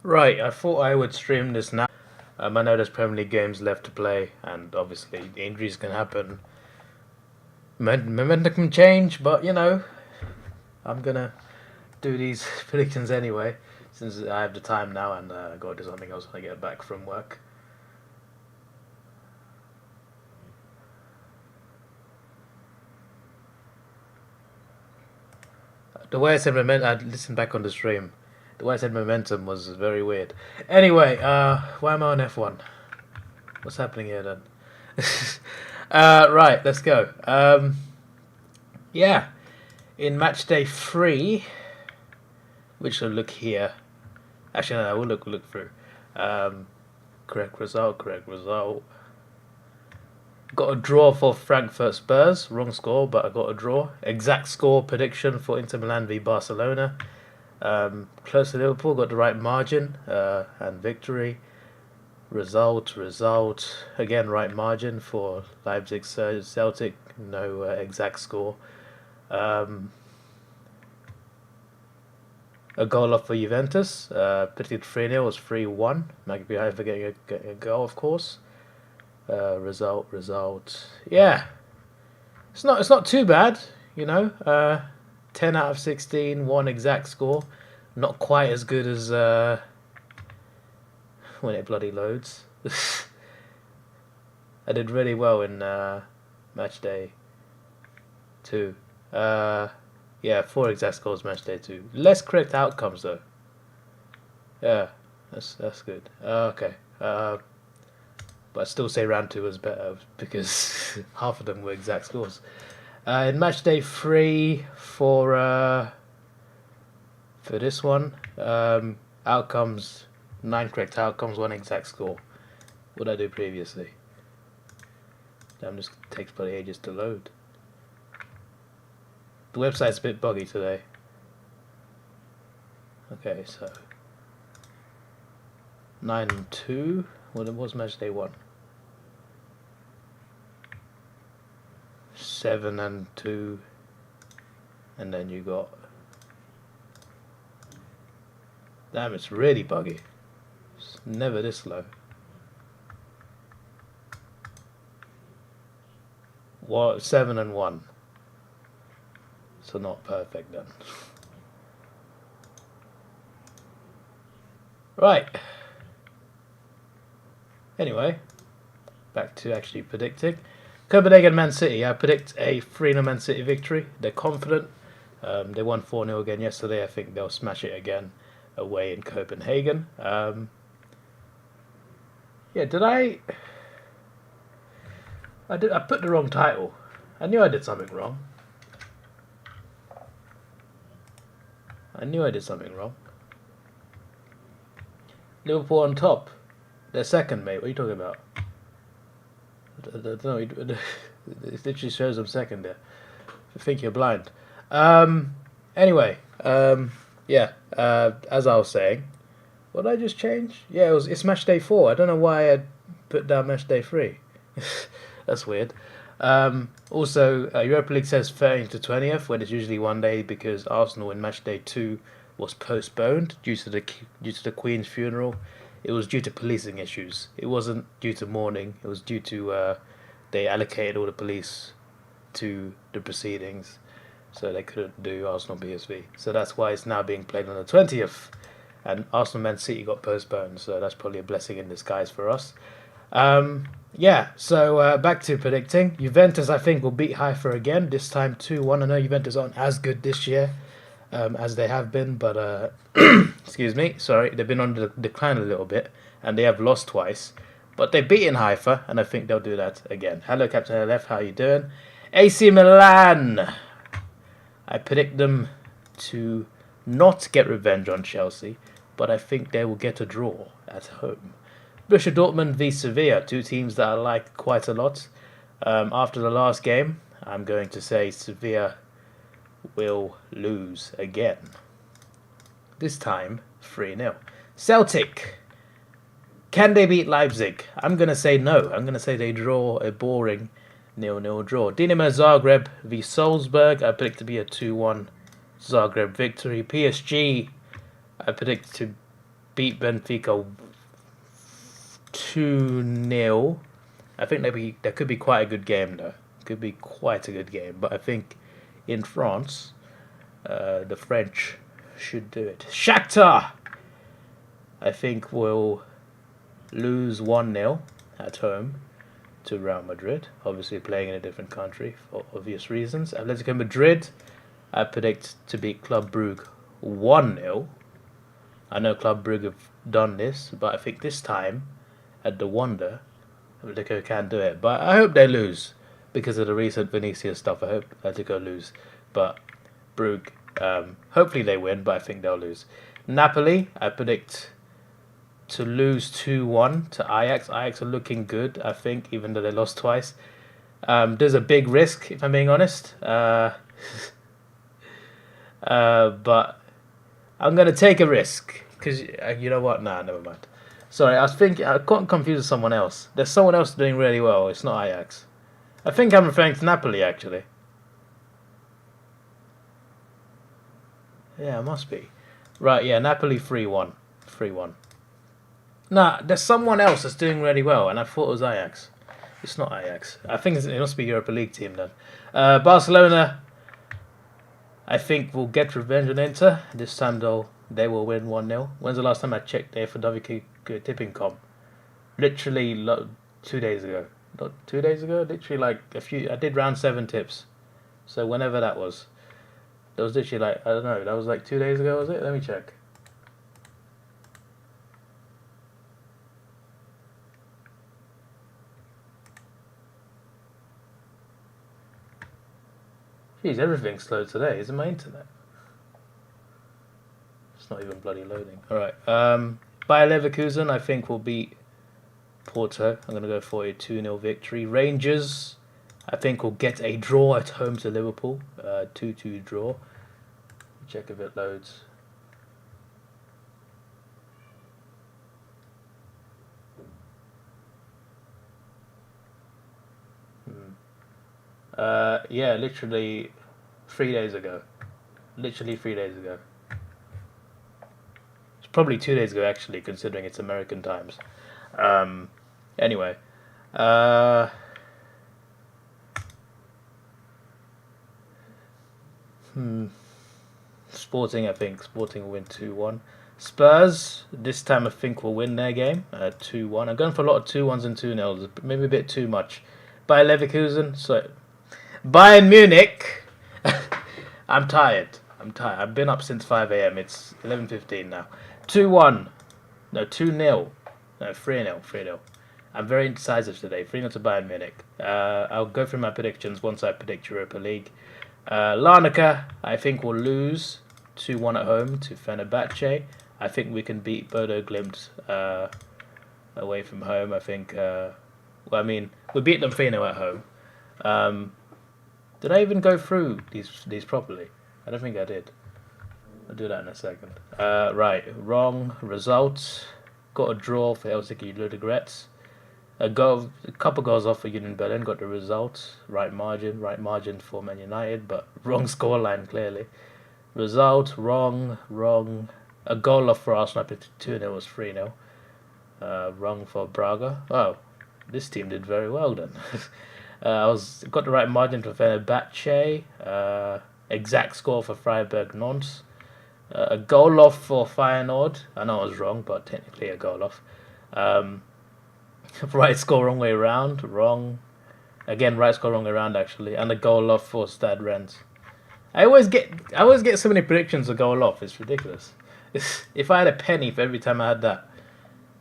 Right, I thought I would stream this now. I know there's Premier League games left to play, and obviously injuries can happen. Momentum can change, but you know, I'm gonna do these predictions anyway, since I have the time now and I gotta do something else when I get back from work. The way I said momentum, I listened back on the stream. The way I said momentum was very weird. Anyway, why am I on F1? What's happening here then? Right, let's go. Yeah, in Matchday 3, which will look here. Actually, no, we'll look through. Correct result. Got a draw for Frankfurt Spurs. Wrong score, but I got a draw. Exact score prediction for Inter Milan v Barcelona. Close to Liverpool. Got the right margin and victory. Result. Again, right margin for Leipzig Celtic. No exact score. A goal off for Juventus. Predicted 3-0 was 3-1. Might be high for getting a goal, of course. Result. Yeah, it's not too bad, you know. 10 out of 16, one exact score. Not quite as good as when it bloody loads. I did really well in Matchday 2. Yeah, 4 exact scores Matchday 2. Less correct outcomes though. Yeah, that's good. Okay. But I still say round 2 was better because half of them were exact scores. In Matchday 3 for this one, outcomes, 9 correct outcomes, 1 exact score. What did I do previously? Damn, this takes bloody ages to load. The website's a bit buggy today. Okay, so 9 and 2. What was Matchday 1? 7 and 2. And then you got... Damn, it's really buggy. It's never this slow. What? 7 and 1. So not perfect then. Right. Anyway, back to actually predicting. Copenhagen Man City. I predict a 3-0 Man City victory. They're confident. They won 4-0 again yesterday. I think they'll smash it again away in Copenhagen. Yeah, did I put the wrong title. I knew I did something wrong. Liverpool on top. They're second, mate. What are you talking about? I don't know. It literally shows them second there. I think you're blind. Anyway, yeah. As I was saying, what did I just change? Yeah, it's Matchday 4. I don't know why I put down Matchday 3. That's weird. Also, Europa League says 13th to 20th, when it's usually one day because Arsenal in Matchday 2 was postponed due to the Queen's funeral. It was due to policing issues. It wasn't due to mourning. It was due to they allocated all the police to the proceedings, so they couldn't do Arsenal PSV. So that's why it's now being played on the 20th, and Arsenal Man City got postponed. So that's probably a blessing in disguise for us. Yeah. So back to predicting. Juventus, I think, will beat Haifa again. This time 2-1. I know Juventus aren't as good this year as they have been, but excuse me, sorry, they've been on the decline a little bit, and they have lost twice, but they've beaten Haifa, and I think they'll do that again. Hello, Captain LF, how you doing? AC Milan, I predict them to not get revenge on Chelsea, but I think they will get a draw at home. Borussia Dortmund v Sevilla, 2 teams that I like quite a lot. After the last game, I'm going to say Sevilla will lose again. This time 3-0. Celtic, can they beat Leipzig? I'm going to say no. I'm going to say they draw a boring 0-0 draw. Dinamo Zagreb v Salzburg, I predict to be a 2-1 Zagreb victory. PSG, I predict to beat Benfica 2-0. I think that could be quite a good game, though. Could be quite a good game. But I think in France, the French should do it. Shakhtar, I think, will lose 1-0 at home to Real Madrid. Obviously playing in a different country for obvious reasons. Atletico Madrid, I predict to beat Club Brugge 1-0. I know Club Brugge have done this, but I think this time, at the Wonder, Atletico can do it. But I hope they lose because of the recent Vinicius stuff. I hope Atletico lose. But Brugge, hopefully they win, but I think they'll lose. Napoli, I predict to lose 2-1 to Ajax. Ajax are looking good, I think, even though they lost twice. There's a big risk, if I'm being honest. But I'm going to take a risk. Because, you know what? Nah, never mind. Sorry, I was thinking, I got confused with someone else. There's someone else doing really well. It's not Ajax. I think I'm referring to Napoli, actually. Yeah, it must be. Right, yeah, Napoli 3-1. 3-1. Nah, there's someone else that's doing really well, and I thought it was Ajax. It's not Ajax. I think it must be Europa League team then. Barcelona, I think, will get revenge on Inter. This time, though, they will win 1-0. When's the last time I checked the FW tipping comp? Literally 2 days ago. Not 2 days ago? Literally like I did round 7 tips. So whenever that was. That was literally like, I don't know, that was like 2 days ago, was it? Let me check. Jeez, everything's slow today. Is it my internet? It's not even bloody loading. Alright. Bayer Leverkusen, I think, will beat Porto. I'm going to go for a 2-0 victory. Rangers, I think, will get a draw at home to Liverpool. 2-2 draw. Check if it loads. Yeah, literally 3 days ago. Literally 3 days ago. It's probably 2 days ago, actually, considering it's American times. Anyway. Sporting, I think. Sporting will win 2-1. Spurs, this time I think will win their game. 2-1. I'm going for a lot of 2-1s and 2-0s. Maybe a bit too much. Bayer Leverkusen, so Bayern Munich. I'm tired. I've been up since 5 a.m. It's 11:15 now. 2-1. No, 2-0. No, 3-0. 3-0. I'm very indecisive today. 3-0 to Bayern Munich. I'll go through my predictions once I predict Europa League. Larnaca, I think, will lose 2-1 at home to Fenerbahce. I think we can beat Bodo Glimt away from home. I think. We beat them 3-0 at home. Did I even go through these properly? I don't think I did. I'll do that in a second. Right, wrong result. Got a draw for Helsinki Ludogorets. A couple goals off for Union Berlin. Got the result. Right margin for Man United, but wrong scoreline clearly. Result wrong. A goal off for Arsenal. 2-0 was 3-0. Wrong for Braga. Oh, this team did very well then. Got the right margin for Fenerbahce. Exact score for Freiburg Nantes. A goal off for Feyenoord. I know I was wrong, but technically a goal off. Right score wrong way around. Wrong. Again, right score wrong way around actually. And a goal off for Stade Rennes. I always get so many predictions of goal off. It's ridiculous. If I had a penny for every time I had that.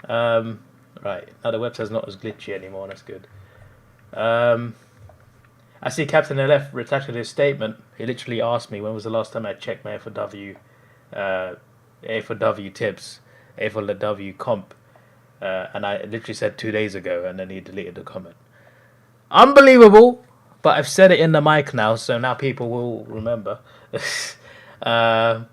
Right, now the website's not as glitchy anymore. That's good. I see Captain LF retracted his statement. He literally asked me when was the last time I checked my A4W tips, A4W comp, and I literally said 2 days ago, and then he deleted the comment. Unbelievable, but I've said it in the mic now, so now people will remember. Because I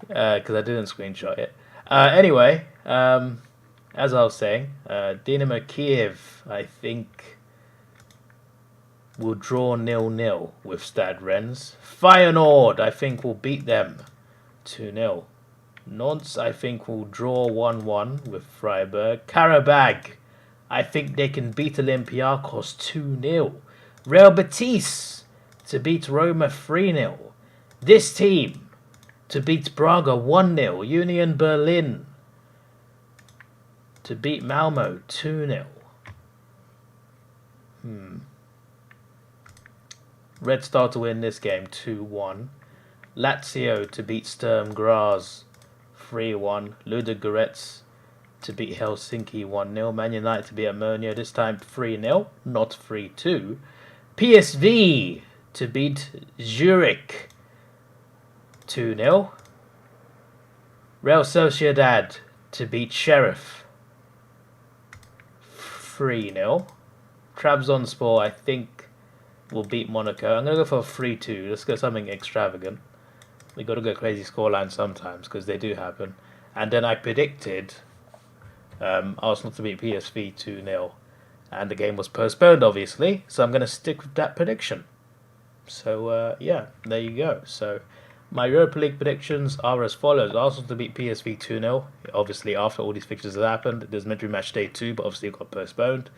didn't screenshot it. Anyway, as I was saying, Dynamo Kiev, I think, will draw 0-0 with Stade Rennes. Feyenoord, I think, will beat them 2-0. Nantes, I think, will draw 1-1 with Freiburg. Karabag, I think they can beat Olympiacos 2-0. Real Betis to beat Roma 3-0. This team to beat Braga 1-0. Union Berlin to beat Malmo 2-0. Red Star to win this game 2-1. Lazio to beat Sturm Graz 3-1. Ludogorets to beat Helsinki 1-0. Man United to beat Ammonia, this time 3-0, not 3-2. PSV to beat Zurich 2-0. Real Sociedad to beat Sheriff 3-0. Trabzonspor, I think, will beat Monaco. I'm going to go for 3-2. Let's go something extravagant. We got to go crazy scoreline sometimes because they do happen. And then I predicted Arsenal to beat PSV 2-0. And the game was postponed, obviously. So I'm going to stick with that prediction. So, yeah, there you go. So, my Europa League predictions are as follows. Arsenal to beat PSV 2-0. Obviously, after all these fixtures have happened. There's meant to be match day 2, but obviously it got postponed.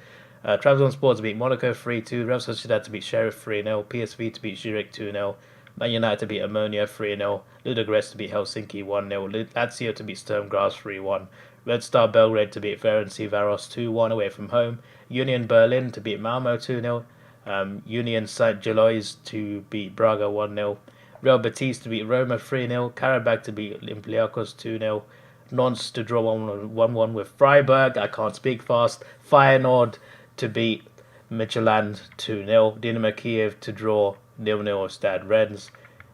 Trabzonspor to beat Monaco 3-2. Real Sociedad to beat Sheriff 3-0. PSV to beat Zurich 2-0. Man United to beat Ammonia 3-0. Ludogorets to beat Helsinki 1-0. Lazio to beat Sturm Graz 3-1. Red Star Belgrade to beat Ferencvaros 2-1 away from home. Union Berlin to beat Malmo 2-0. Union Saint-Gilloise to beat Braga 1-0. Real Betis to beat Roma 3-0. Karabag to beat Olympiacos 2-0. Nantes to draw 1-1 with Freiburg. I can't speak fast. Feyenoord to beat Midtjylland 2-0. Dynamo Kiev to draw 0-0 with Stade Rennes.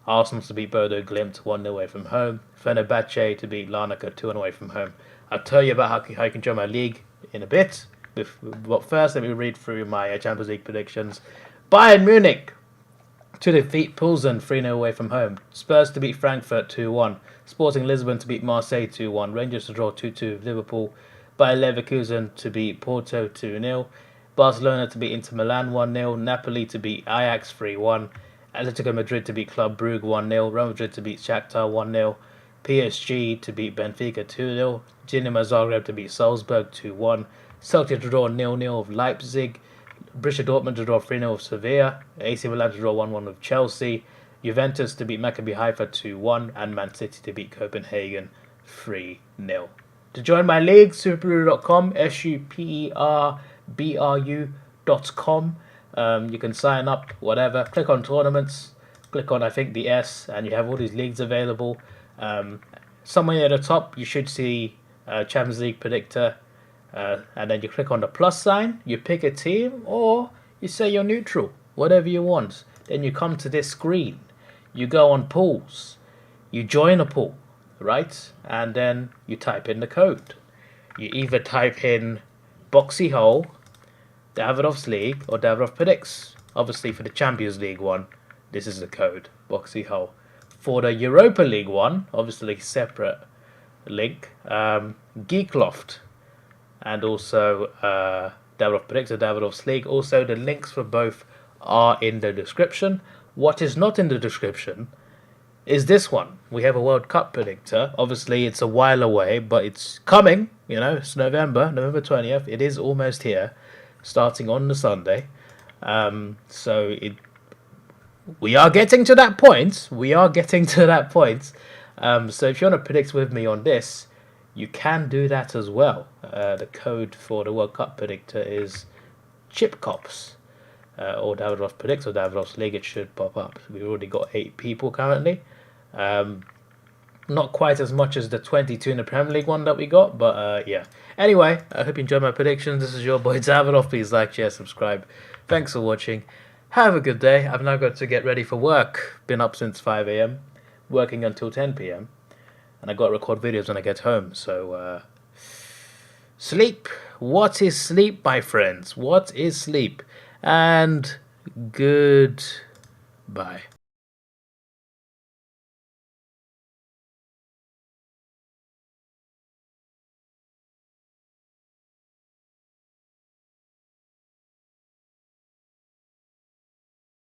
Arsenal to beat Bodo Glimt 1-0 away from home. Fenerbahce to beat Larnaca 2-1 away from home. I'll tell you about how you can join my league in a bit. But first, let me read through my Champions League predictions. Bayern Munich to defeat Pilsen 3-0 away from home. Spurs to beat Frankfurt 2-1. Sporting Lisbon to beat Marseille 2-1. Rangers to draw 2-2 with Liverpool. Bayer Leverkusen to beat Porto 2-0. Barcelona to beat Inter Milan 1-0. Napoli to beat Ajax 3-1. Atletico Madrid to beat Club Brugge 1-0. Real Madrid to beat Shakhtar 1-0. PSG to beat Benfica 2-0. Dinamo Zagreb to beat Salzburg 2-1. Celtic to draw 0-0 with Leipzig. Borussia Dortmund to draw 3-0 with Sevilla. AC Milan to draw 1-1 with Chelsea. Juventus to beat Maccabi Haifa 2-1. And Man City to beat Copenhagen 3-0. To join my league, superbru.com, superbru.com. You can sign up, whatever. Click on tournaments. Click on, I think, the S, and you have all these leagues available. Somewhere at the top, you should see Champions League Predictor. And then you click on the plus sign, you pick a team, or you say you're neutral, whatever you want. Then you come to this screen, you go on pools, you join a pool, right? And then you type in the code. You either type in Boxy Hole, Davidoff's League, or Davidoff Predicts. Obviously for the Champions League one, this is the code, Boxy Hole. For the Europa League one, obviously separate link, Geekloft. And also Davidoff Predicts or Davidoff's League. Also, the links for both are in the description. What is not in the description is this one. We have a World Cup predictor. Obviously, it's a while away, but it's coming. You know, it's November 20th. It is almost here, starting on the Sunday. We are getting to that point. So if you want to predict with me on this, you can do that as well. The code for the World Cup predictor is ChipCops. Or Davidoff Predicts or Davidoff's League. It should pop up. We've already got 8 people currently. Not quite as much as the 22 in the Premier League one that we got, but yeah. Anyway, I hope you enjoyed my predictions. This is your boy Davidoff. Please like, share, subscribe. Thanks for watching. Have a good day. I've now got to get ready for work. Been up since 5 a.m. Working until 10 p.m. And I got to record videos when I get home. So, sleep. What is sleep, my friends? What is sleep? And goodbye.